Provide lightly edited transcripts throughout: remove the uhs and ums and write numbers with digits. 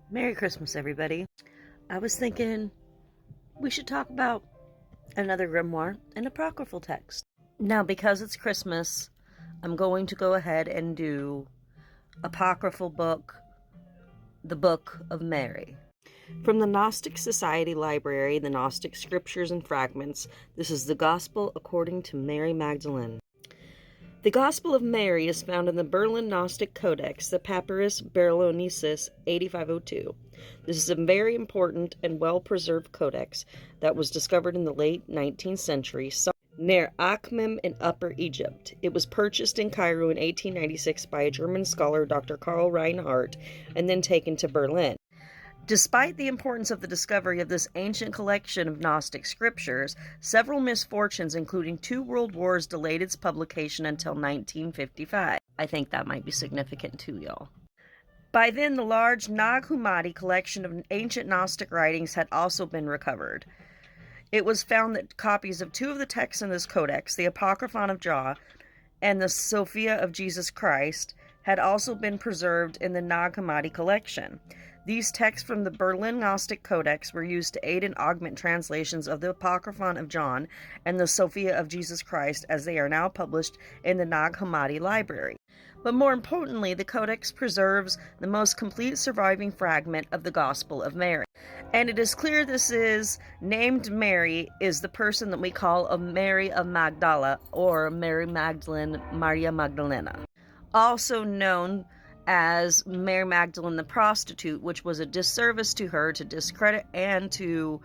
Merry Christmas, everybody. I was thinking we should talk about another grimoire, an apocryphal text. Now, because it's Christmas, I'm going to go ahead and do Apocryphal Book, the Book of Mary. From the Gnostic Society Library, the Gnostic Scriptures and Fragments, this is the Gospel according to Mary Magdalene. The Gospel of Mary is found in the Berlin Gnostic Codex, the Papyrus Berlionesus 8502. This is a very important and well-preserved codex that was discovered in the late 19th century near Akhmim in Upper Egypt. It was purchased in Cairo in 1896 by a German scholar, Dr. Karl Reinhardt, and then taken to Berlin. Despite the importance of the discovery of this ancient collection of Gnostic scriptures, several misfortunes, including 2 world wars, delayed its publication until 1955. I think that might be significant too, y'all. By then, the large Nag Hammadi collection of ancient Gnostic writings had also been recovered. It was found that copies of 2 of the texts in this codex, the Apocryphal of John and the Sophia of Jesus Christ, had also been preserved in the Nag Hammadi collection. These texts from the Berlin Gnostic Codex were used to aid and augment translations of the Apocryphal of John and the Sophia of Jesus Christ, as they are now published in the Nag Hammadi Library. But more importantly, the Codex preserves the most complete surviving fragment of the Gospel of Mary. And it is clear this is named Mary is the person that we call a Mary of Magdala, or Mary Magdalene, Maria Magdalena, also known as Mary Magdalene the prostitute, which was a disservice to her to discredit and to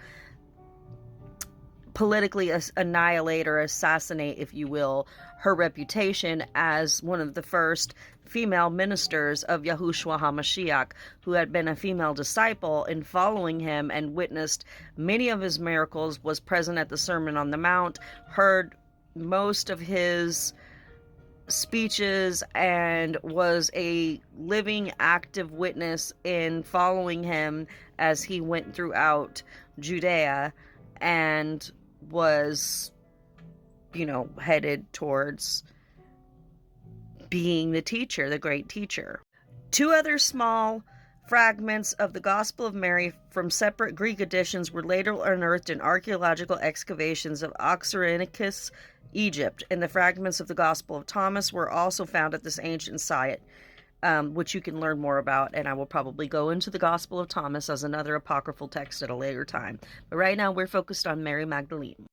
politically annihilate or assassinate, if you will, her reputation as one of the first female ministers of Yahushua HaMashiach, who had been a female disciple in following him and witnessed many of his miracles, was present at the Sermon on the Mount, heard most of his speeches, and was a living, active witness in following him as he went throughout Judea and was, headed towards being the teacher, the great teacher. 2 other small fragments of the Gospel of Mary from separate Greek editions were later unearthed in archaeological excavations of Oxyrhynchus, Egypt, and the fragments of the Gospel of Thomas were also found at this ancient site, which you can learn more about, and I will probably go into the Gospel of Thomas as another apocryphal text at a later time. But right now we're focused on Mary Magdalene.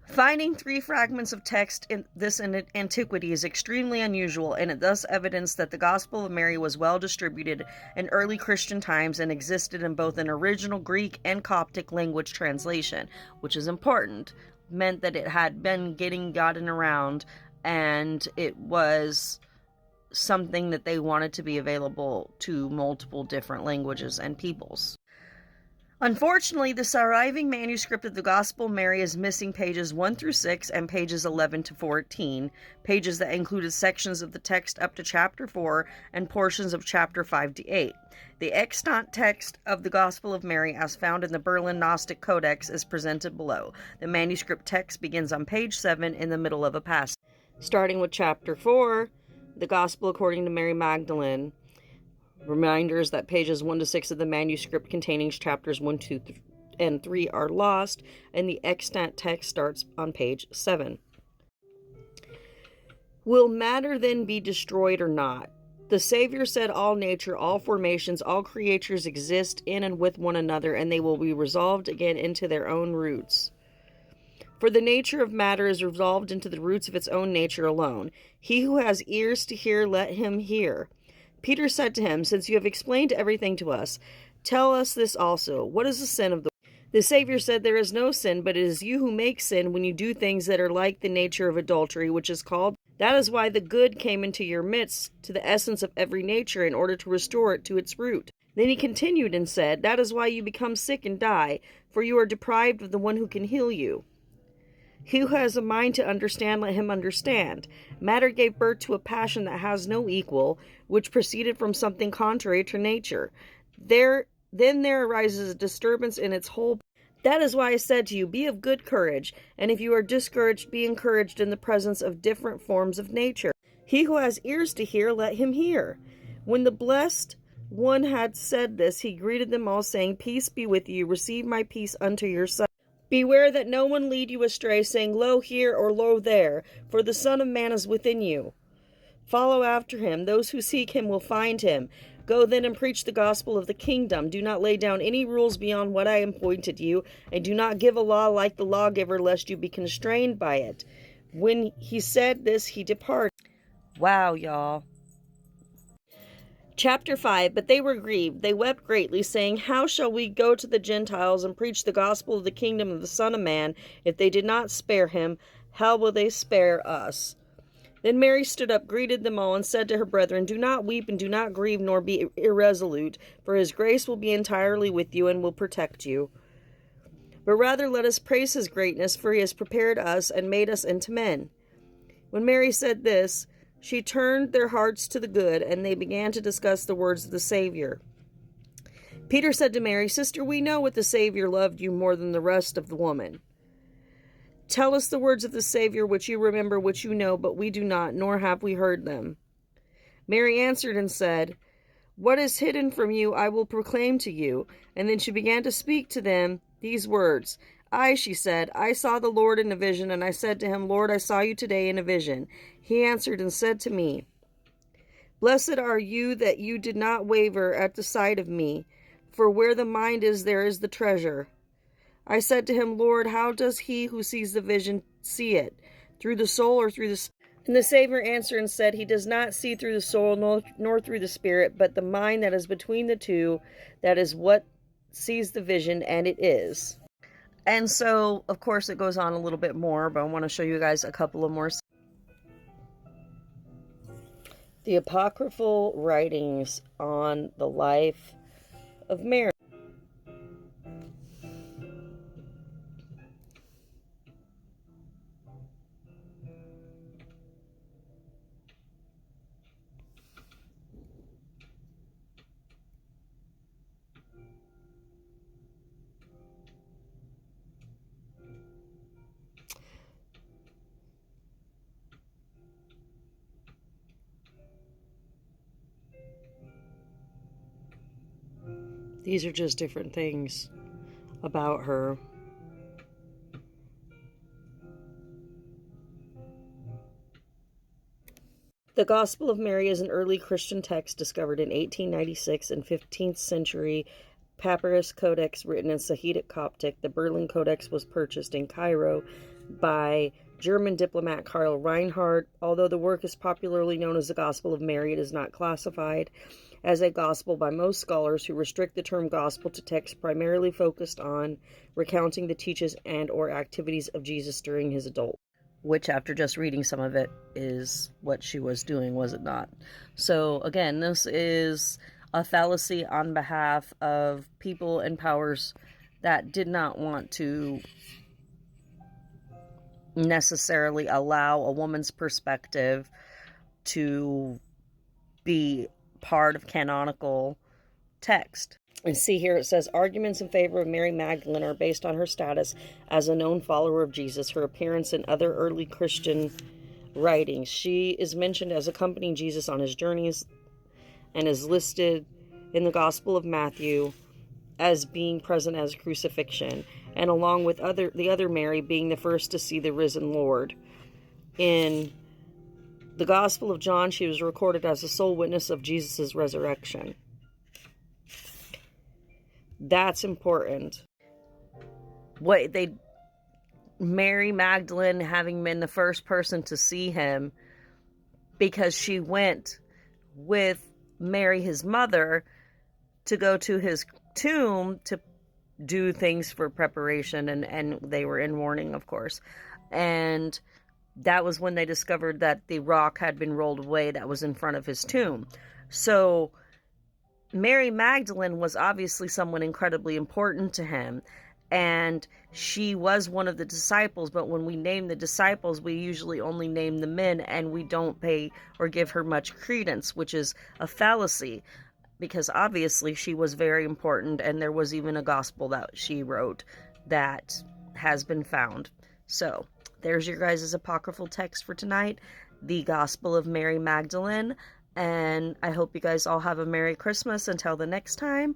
Finding 3 fragments of text in this antiquity is extremely unusual, and it thus evidences that the Gospel of Mary was well distributed in early Christian times and existed in both an original Greek and Coptic language translation, which is important. Meant that it had been gotten around, and it was something that they wanted to be available to multiple different languages and peoples. Unfortunately, the surviving manuscript of the Gospel of Mary is missing pages 1 through 6 and pages 11 to 14, pages that included sections of the text up to chapter 4 and portions of chapter 5 to 8. The extant text of the Gospel of Mary, as found in the Berlin Gnostic Codex, is presented below. The manuscript text begins on page 7 in the middle of a passage. Starting with chapter 4, the Gospel according to Mary Magdalene. Reminders that pages 1 to 6 of the manuscript containing chapters 1, 2, and 3 are lost, and the extant text starts on page 7. Will matter then be destroyed or not? The Savior said all nature, all formations, all creatures exist in and with one another, and they will be resolved again into their own roots. For the nature of matter is resolved into the roots of its own nature alone. He who has ears to hear, let him hear. Peter said to him, since you have explained everything to us, tell us this also. What is the sin of the world? The Savior said, there is no sin, but it is you who make sin when you do things that are like the nature of adultery, which is called. That is why the good came into your midst, to the essence of every nature, in order to restore it to its root. Then he continued and said, that is why you become sick and die, for you are deprived of the one who can heal you. He who has a mind to understand, let him understand. Matter gave birth to a passion that has no equal, which proceeded from something contrary to nature. Then there arises a disturbance in its whole. That is why I said to you, be of good courage, and if you are discouraged, be encouraged in the presence of different forms of nature. He who has ears to hear, let him hear. When the blessed one had said this, he greeted them all, saying, "Peace be with you. Receive my peace unto yourself. Beware that no one lead you astray, saying, Lo here or lo there, for the Son of Man is within you. Follow after him. Those who seek him will find him. Go then and preach the gospel of the kingdom. Do not lay down any rules beyond what I appointed you, and do not give a law like the lawgiver, lest you be constrained by it." When he said this, he departed. Wow, y'all. Chapter 5, But they were grieved. They wept greatly, saying, "How shall we go to the Gentiles and preach the gospel of the kingdom of the Son of Man? If they did not spare him, how will they spare us?" Then Mary stood up, greeted them all, and said to her brethren, "Do not weep and do not grieve, nor be irresolute, for his grace will be entirely with you and will protect you. But rather let us praise his greatness, for he has prepared us and made us into men." When Mary said this, she turned their hearts to the good, and they began to discuss the words of the Savior. Peter said to Mary, "Sister, we know what the Savior loved you more than the rest of the woman. Tell us the words of the Savior which you remember, which you know, but we do not, nor have we heard them." Mary answered and said, "What is hidden from you I will proclaim to you." And then she began to speak to them these words. She said, "I saw the Lord in a vision, and I said to him, Lord, I saw you today in a vision." He answered and said to me, "Blessed are you that you did not waver at the sight of me, for where the mind is, there is the treasure." I said to him, "Lord, how does he who sees the vision see it? Through the soul or through the spirit?" And the Savior answered and said, "He does not see through the soul nor through the spirit, but the mind that is between the two, that is what sees the vision, and it is." And so, of course, it goes on a little bit more, but I want to show you guys a couple of more. The Apocryphal writings on the life of Mary. These are just different things about her. The Gospel of Mary is an early Christian text discovered in 1896 in 15th century papyrus codex written in Sahidic Coptic. The Berlin Codex was purchased in Cairo by German diplomat Karl Reinhardt. Although the work is popularly known as the Gospel of Mary, it is not classified as a gospel by most scholars, who restrict the term gospel to texts primarily focused on recounting the teachings and or activities of Jesus during his adult. Which, after just reading some of it, is what she was doing, was it not? So, again, this is a fallacy on behalf of people and powers that did not want to necessarily allow a woman's perspective to be part of canonical text. And see here, it says, arguments in favor of Mary Magdalene are based on her status as a known follower of Jesus, her appearance in other early Christian writings. She is mentioned as accompanying Jesus on his journeys and is listed in the Gospel of Matthew as being present as crucifixion, and along with the other Mary being the first to see the risen Lord. In the Gospel of John, she was recorded as the sole witness of Jesus' resurrection. That's important. Mary Magdalene having been the first person to see him, because she went with Mary, his mother, to go to his tomb to do things for preparation, and they were in mourning, of course. And that was when they discovered that the rock had been rolled away that was in front of his tomb. So Mary Magdalene was obviously someone incredibly important to him, and she was one of the disciples. But when we name the disciples, we usually only name the men, and we don't pay or give her much credence, which is a fallacy, because obviously she was very important, and there was even a gospel that she wrote that has been found. So there's your guys' apocryphal text for tonight, the Gospel of Mary Magdalene. And I hope you guys all have a Merry Christmas until the next time.